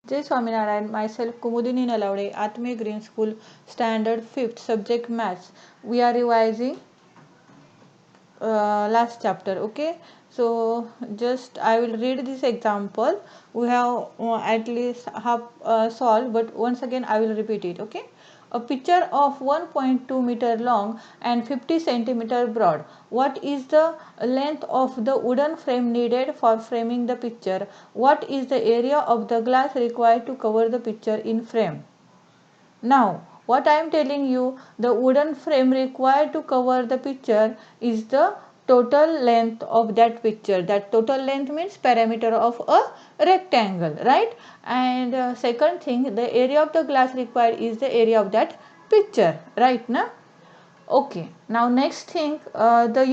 Jai Swaminarayan, myself Kumudini Nalaude, Atme Green School, Standard 5th, subject Maths. We are revising last chapter. Okay, so just I will read this example. We have at least half solved, but once again I will repeat it. Okay, a picture of 1.2 meter long and 50 centimeter broad. What is the length of the wooden frame needed for framing the picture? What is the area of the glass required to cover the picture in frame? Now, what I am telling you, the wooden frame required to cover the picture is the total length of that picture. That total length means perimeter of a rectangle, right? And second thing, the area of the glass required is the area of that picture, right? Na? Okay, now next thing, the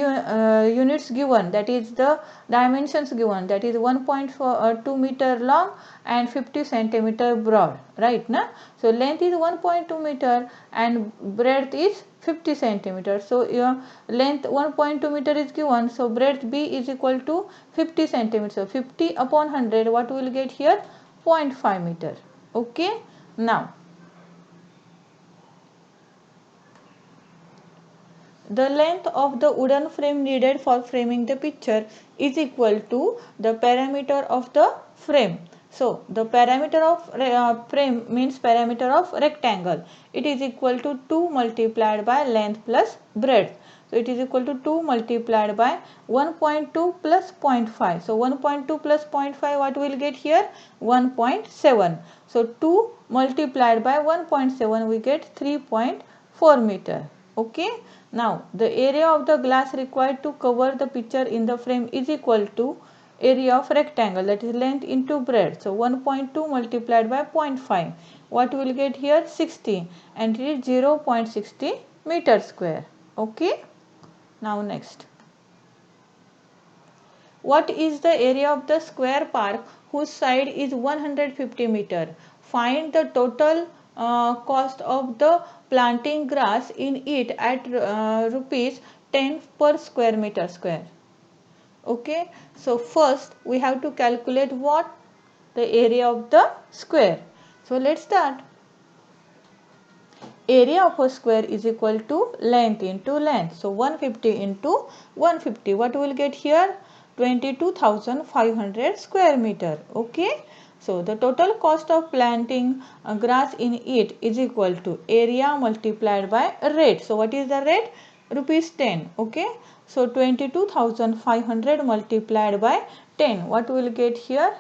units given, that is the dimensions given, that is 1.2 meter long and 50 centimeter broad, right? Na? So length is 1.2 meter and breadth is 50 centimeter. So your length 1.2 meter is given, so breadth B is equal to 50 centimeter. So 50 upon 100, what we will get here? 0.5 meter. Okay, now the length of the wooden frame needed for framing the picture is equal to the perimeter of the frame. So, the perimeter of frame means perimeter of rectangle. It is equal to 2 multiplied by length plus breadth. So, it is equal to 2 multiplied by 1.2 plus 0.5. So, 1.2 plus 0.5, what we will get here? 1.7. So, 2 multiplied by 1.7, we get 3.4 meter. Okay. Now, the area of the glass required to cover the picture in the frame is equal to area of rectangle, that is length into breadth. So, 1.2 multiplied by 0.5. What we will get here? 60, and it is 0.60 meter square. Okay. Now, next. What is the area of the square park whose side is 150 meter? Find the total cost of the planting grass in it at rupees 10 per square meter square. Okay, so first we have to calculate what? The area of the square. So let's start. Area of a square is equal to length into length. So 150 into 150. What we will get here? 22,500 square meter. Okay. So the total cost of planting grass in it is equal to area multiplied by rate. So what is the rate? Rupees 10. Okay. So 22,500 multiplied by 10. What we will get here?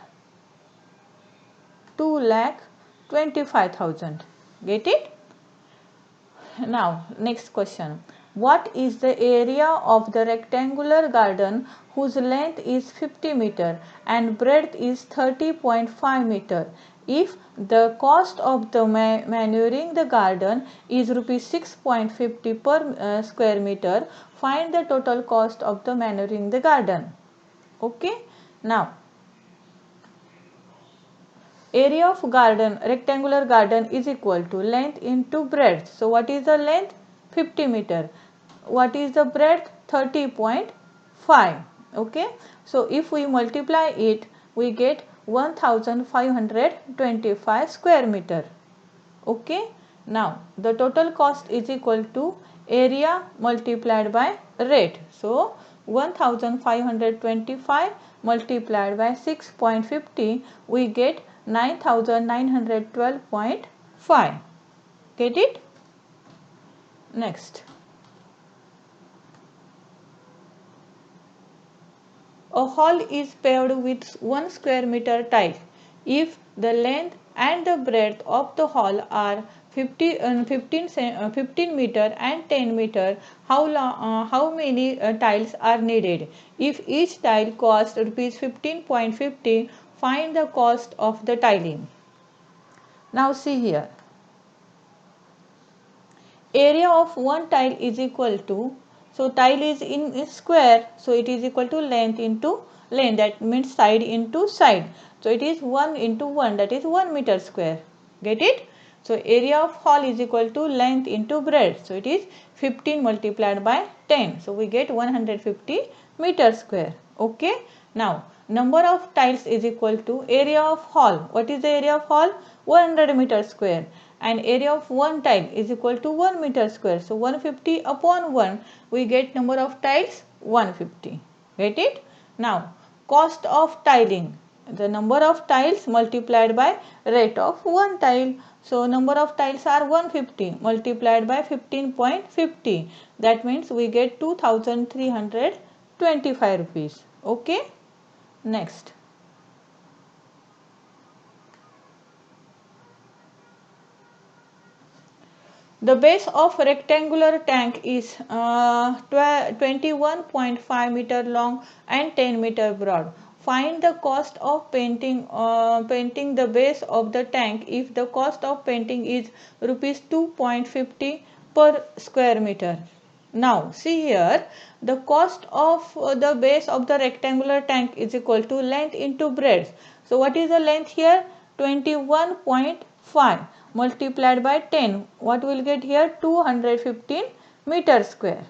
2,25,000. Get it? Now, next question. What is the area of the rectangular garden whose length is 50 meter and breadth is 30.5 meter? If the cost of the manuring the garden is rupees 6.50 per square meter, find the total cost of the manuring the garden. Okay. Now, area of garden, rectangular garden is equal to length into breadth. So, what is the length? 50 meter. What is the breadth? 30.5. Okay. So, if we multiply it, we get 1525 square meter. Okay. Now, the total cost is equal to area multiplied by rate. So, 1525 multiplied by 6.50, we get 9912.5. Get it? Next. A hall is paved with 1 square meter tile. If the length and the breadth of the hall are 15 meter and 10 meter, how many tiles are needed? If each tile costs rupees 15.50, find the cost of the tiling. Now see here. Area of one tile is equal to, so tile is in square, so it is equal to length into length, that means side into side. So it is 1 into 1, that is 1 meter square. Get it? So area of hall is equal to length into breadth. So it is 15 multiplied by 10. So we get 150 meter square. Okay. Now number of tiles is equal to area of hall. What is the area of hall? 100 meter square, and area of one tile is equal to 1 meter square. So 150 upon 1, we get number of tiles 150. Get it? Now cost of tiling, the number of tiles multiplied by rate of one tile. So number of tiles are 150 multiplied by 15.50. That means we get 2325 rupees. Okay. Next. The base of rectangular tank is 21.5 meter long and 10 meter broad. Find the cost of painting the base of the tank if the cost of painting is rupees 2.50 per square meter. Now see here, the cost of the base of the rectangular tank is equal to length into breadth. So what is the length here? 21.5 multiplied by 10. What will get here? 215 meter square.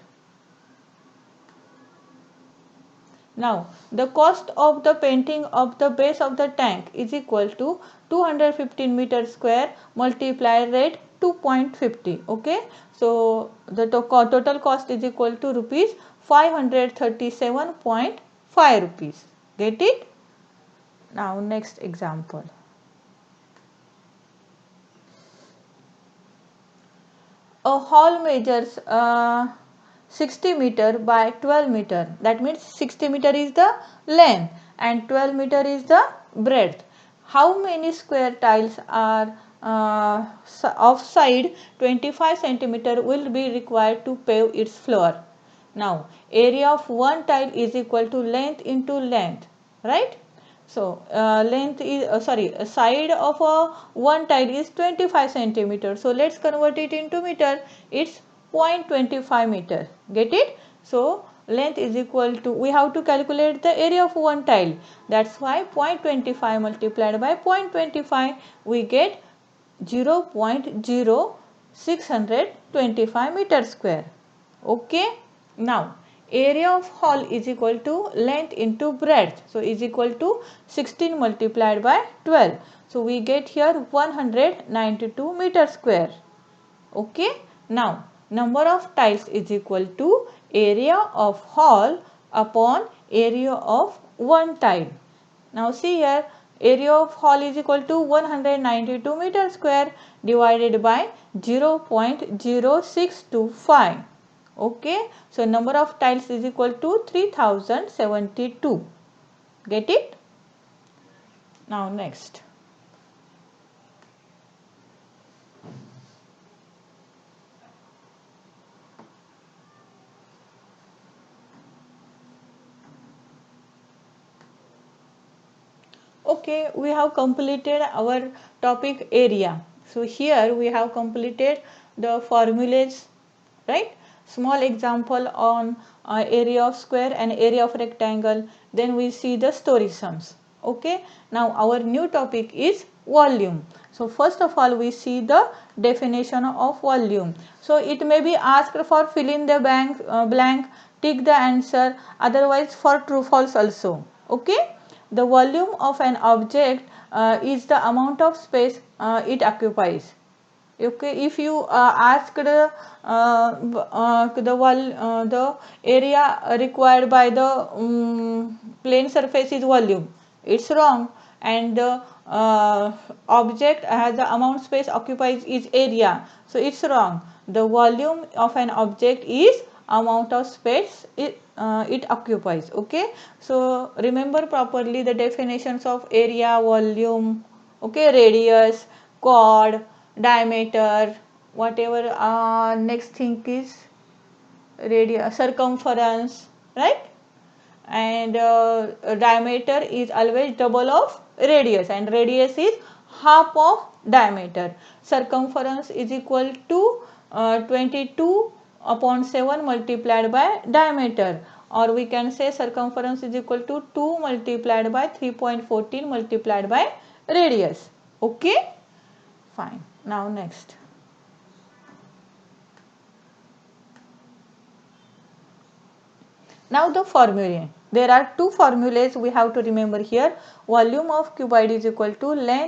Now the cost of the painting of the base of the tank is equal to 215 meter square multiplied rate 2.50. Okay, so the total cost is equal to rupees 537.5 rupees. Get it? Now next example. A hall measures 60 meter by 12 meter. That means 60 meter is the length and 12 meter is the breadth. How many square tiles are of side 25 centimeter will be required to pave its floor? Now area of one tile is equal to length into length, right? So length is side of a one tile is 25 centimeter. So let's convert it into meter. It's 0.25 meter. Get it? So length is equal to, we have to calculate the area of one tile. That's why 0.25 multiplied by 0.25, we get 0.0625 meter square. Okay. Now area of hall is equal to length into breadth. So is equal to 16 multiplied by 12. So we get here 192 meter square. Okay. Now number of tiles is equal to area of hall upon area of one tile. Now see here, area of hall is equal to 192 meter square divided by 0.0625. Okay, so number of tiles is equal to 3072. Get it? Now next. Okay, we have completed our topic area. So here we have completed the formulas, right? Small example on area of square and area of rectangle. Then we see the story sums. Okay, now our new topic is volume. So first of all we see the definition of volume. So it may be asked for fill in the blank, tick the answer, otherwise for true false also. Okay, the volume of an object is the amount of space it occupies. Okay, if you asked the area required by the plane surface is volume, it's wrong, and the object has the amount space occupies is area, so it's wrong. The volume of an object is amount of space it occupies. Okay, so remember properly the definitions of area, volume, okay, radius, chord, diameter, whatever next thing is radius, circumference, right? And diameter is always double of radius, and radius is half of diameter. Circumference is equal to 22 upon 7 multiplied by diameter, or we can say circumference is equal to 2 multiplied by 3.14 multiplied by radius. Okay, fine. Now next. Now the formula. there are two formulas we have to remember here. Volume of cuboid is equal to length